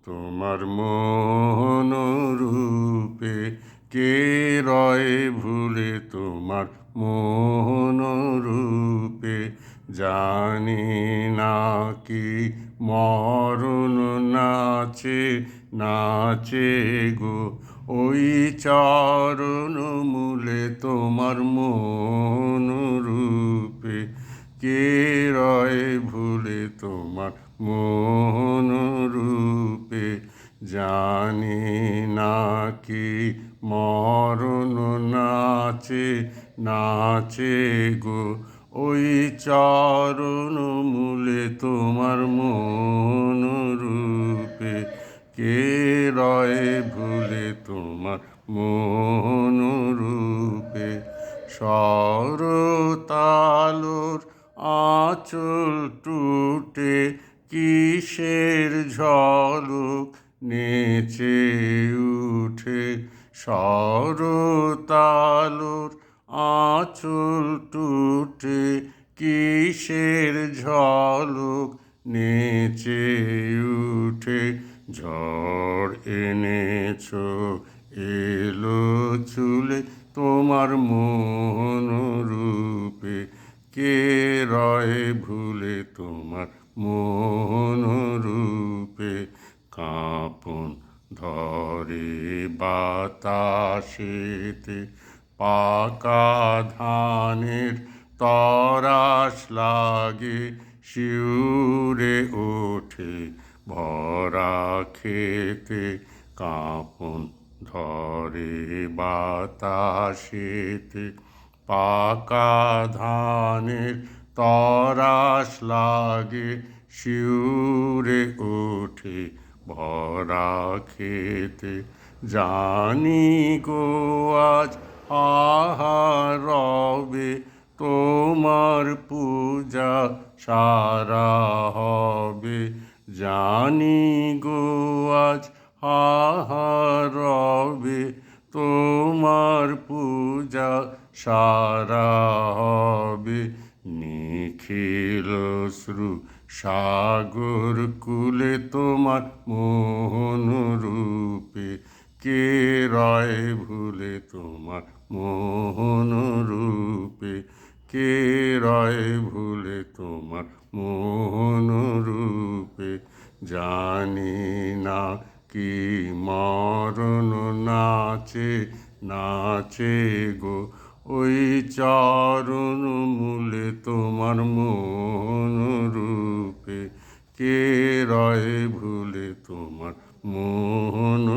তোমার মোহন রূপে কে রয় ভুলে তোমার মোহন রূপে জানি না কি মরণ নাচে নাচে গো ওই চরণ মূলে তোমার মোহন রূপে কে রয় ভুলে তোমার মোহন রূপে জানি না কি মরণ নাচে নাচে গো ওই চরণ মূলে তোমার মোহন রূপে কে রয় ভুলে তোমার মোহন রূপে সরতালোর আঁচল টুটে কিসের ঝলক নেচে উঠে সরতালোর আঁচল টুটে কিসের ঝলক নেচে উঠে ঝড় এনেছো এলো চুলে তোমার মোহন রূপে কে রয় ভুলে তোমার মোহন রূপে কাঁপন ধরে বাতাসেতে পাকা ধানের তরাস লাগে শিউরে ওঠে ভরা খেতে কাঁপন ধরে বাতাসেতে পাকা ধানের তরাস লাগে শিউরে ওঠে ভরা খেতে জানি গো আজ রবে তোমার পূজা সারা হবে জানি গো আজ রবে তোমার পূজা সারা হবে নিখিল শ্রু সাগর কুলে তোমার মোহন রূপে কে রয় ভুলে তোমার মোহন রূপে কে রয় ভুলে তোমার মোহন রূপে জানি না কি মরণ নাচে নাচে গো ওই চরণ মূলে তোমার মোহন রূপে কে রয় ভুলে তোমার মোহন